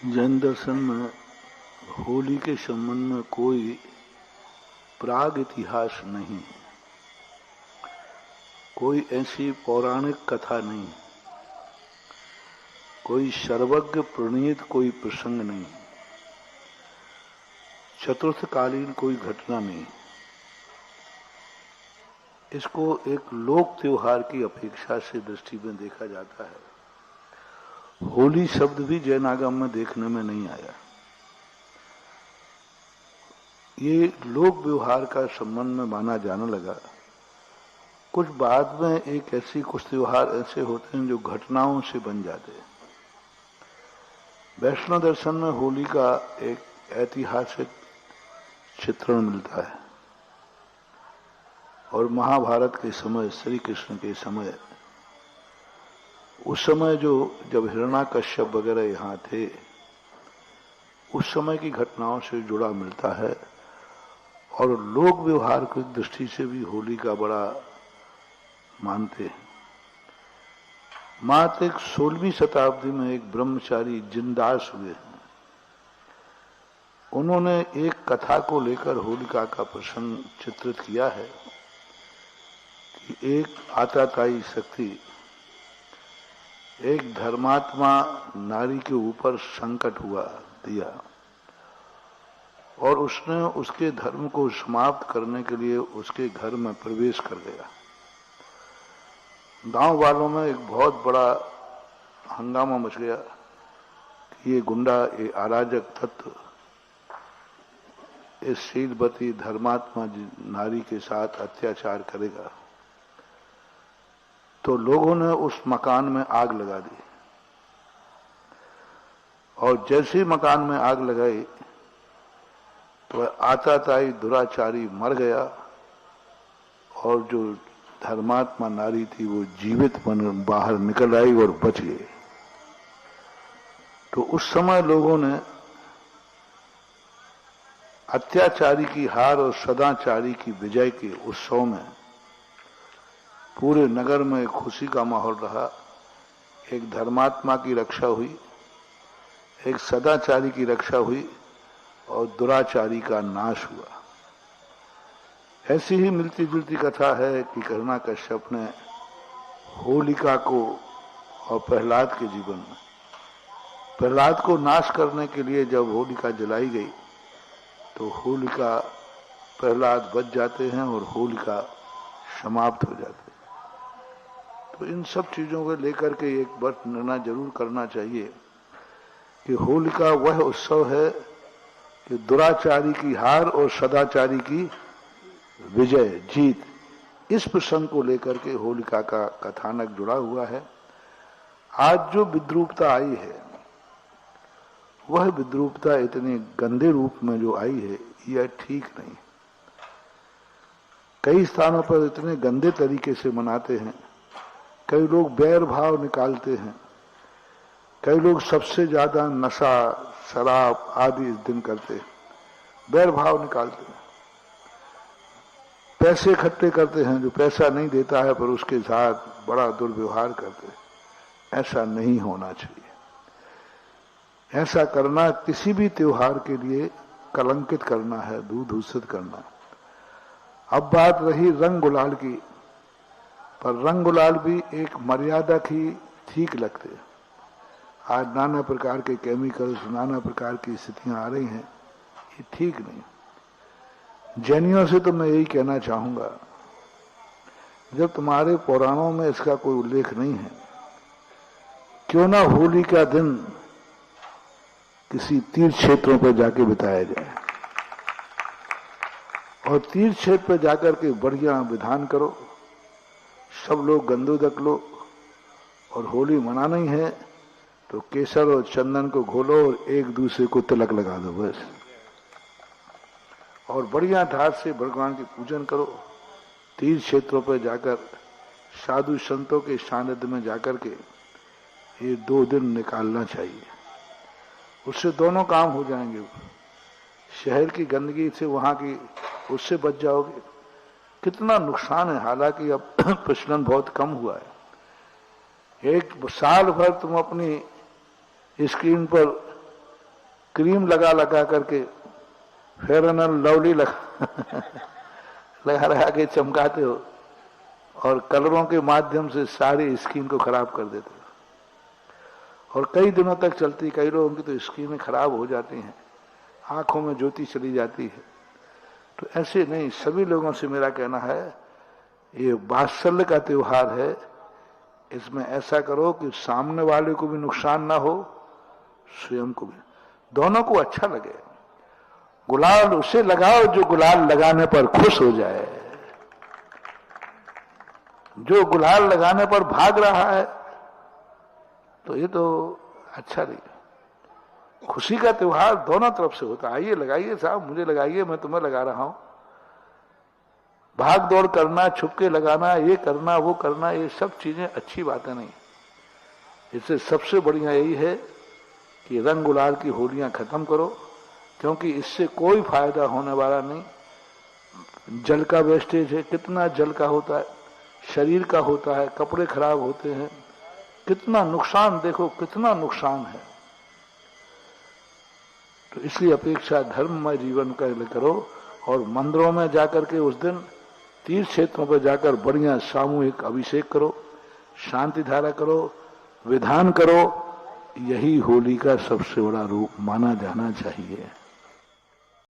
जैन दर्शन में होली के संबंध में कोई प्राग इतिहास नहीं, कोई ऐसी पौराणिक कथा नहीं, कोई सर्वज्ञ प्रणीत कोई प्रसंग नहीं, चतुर्थकालीन कोई घटना नहीं। इसको एक लोक त्योहार की अपेक्षा से दृष्टि में देखा जाता है। होली शब्द भी जैन आगम में देखने में नहीं आया। ये लोक व्यवहार का संबंध में माना जाने लगा। कुछ बाद में एक ऐसी कुछ त्योहार ऐसे होते हैं जो घटनाओं से बन जाते हैं। वैष्णव दर्शन में होली का एक ऐतिहासिक चित्रण मिलता है और महाभारत के समय, श्री कृष्ण के समय, उस समय जब हिरण्याकश्यप वगैरह यहाँ थे, उस समय की घटनाओं से जुड़ा मिलता है। और लोक व्यवहार की दृष्टि से भी होली का बड़ा मानते हैं। मात्र 16वीं शताब्दी में एक ब्रह्मचारी जिनदास हुए हैं। उन्होंने एक कथा को लेकर होलिका का प्रसंग चित्रित किया है कि एक आताताई शक्ति, एक धर्मात्मा नारी के ऊपर संकट हुआ दिया और उसने उसके धर्म को समाप्त करने के लिए उसके घर में प्रवेश कर गया। गांव वालों में एक बहुत बड़ा हंगामा मच गया कि ये गुंडा, ये अराजक तत्व इस शीलवती धर्मात्मा नारी के साथ अत्याचार करेगा। तो लोगों ने उस मकान में आग लगा दी और जैसे ही मकान में आग लगाई तो आताताई दुराचारी मर गया और जो धर्मात्मा नारी थी वो जीवित बन बाहर निकल आई और बच गई। तो उस समय लोगों ने अत्याचारी की हार और सदाचारी की विजय के उत्सव में पूरे नगर में खुशी का माहौल रहा। एक धर्मात्मा की रक्षा हुई, एक सदाचारी की रक्षा हुई और दुराचारी का नाश हुआ। ऐसी ही मिलती जुलती कथा है कि हिरण्याकश्यप ने होलिका को और प्रहलाद के जीवन में, प्रहलाद को नाश करने के लिए जब होलिका जलाई गई तो होलिका, प्रहलाद बच जाते हैं और होलिका समाप्त हो जाती है। तो इन सब चीजों को लेकर के एक बार निर्णय जरूर करना चाहिए कि होलिका वह उत्सव है कि दुराचारी की हार और सदाचारी की विजय, जीत, इस प्रसंग को लेकर के होलिका का कथानक जुड़ा हुआ है। आज जो विद्रूपता आई है, वह विद्रूपता इतने गंदे रूप में जो आई है, यह ठीक नहीं। कई स्थानों पर इतने गंदे तरीके से मनाते हैं। कई लोग बैर भाव निकालते हैं। कई लोग सबसे ज्यादा नशा, शराब आदि इस दिन करते हैं, बैर भाव निकालते हैं। पैसे इकट्ठे करते हैं, जो पैसा नहीं देता है पर उसके साथ बड़ा दुर्व्यवहार करते हैं। ऐसा नहीं होना चाहिए। ऐसा करना किसी भी त्योहार के लिए कलंकित करना है, दूषित करना है। अब बात रही रंग गुलाल की, पर रंग गुलाल भी एक मर्यादा की ठीक लगते हैं। आज नाना प्रकार के केमिकल्स, नाना प्रकार की स्थितियां आ रही हैं, ये ठीक नहीं। जैनियों से तो मैं यही कहना चाहूंगा, जब तुम्हारे पुराणों में इसका कोई उल्लेख नहीं है, क्यों ना होली का दिन किसी तीर्थ क्षेत्रों पर जाके बिताया जाए और तीर्थ क्षेत्र पर जाकर के बढ़िया विधान करो, सब लोग गंदोदक लो और होली मनाना ही है तो केसर और चंदन को घोलो और एक दूसरे को तिलक लगा दो बस, और बढ़िया ढाट से भगवान की पूजन करो। तीर्थ क्षेत्रों पर जाकर साधु संतों के सानिध्य में जाकर के ये 2 दिन निकालना चाहिए। उससे दोनों काम हो जाएंगे। शहर की गंदगी से, वहां की, उससे बच जाओगे। कितना नुकसान है, हालांकि अब प्रचलन बहुत कम हुआ है। एक साल भर तुम अपनी स्क्रीन पर क्रीम लगा लगा करके, फेयर एंड लवली लगा लगा लगा के चमकाते हो और कलरों के माध्यम से सारी स्किन को खराब कर देते हो और कई दिनों तक चलती। कई लोगों की तो स्किन खराब हो जाती हैं, आंखों में ज्योति चली जाती है। तो ऐसे नहीं, सभी लोगों से मेरा कहना है ये वात्सल्य का त्योहार है, इसमें ऐसा करो कि सामने वाले को भी नुकसान ना हो, स्वयं को भी, दोनों को अच्छा लगे। गुलाल उसे लगाओ जो गुलाल लगाने पर खुश हो जाए। जो गुलाल लगाने पर भाग रहा है तो ये तो अच्छा नहीं। खुशी का त्योहार दोनों तरफ से होता है। आइए लगाइए साहब, मुझे लगाइए, मैं तुम्हें लगा रहा हूं। भाग दौड़ करना, छुपके लगाना, ये करना वो करना, ये सब चीजें अच्छी बातें नहीं। इससे सबसे बढ़िया यही है कि रंग गुलाल की होलियां खत्म करो, क्योंकि इससे कोई फायदा होने वाला नहीं। जल का वेस्टेज है, कितना जल का होता है, शरीर का होता है, कपड़े खराब होते हैं, कितना नुकसान, देखो कितना नुकसान है। तो इसलिए अपेक्षा धर्ममय जीवन का करो और मंदिरों में जाकर के उस दिन तीर्थ क्षेत्रों पर जाकर बढ़िया सामूहिक अभिषेक करो, शांति धारा करो, विधान करो। यही होली का सबसे बड़ा रूप माना जाना चाहिए।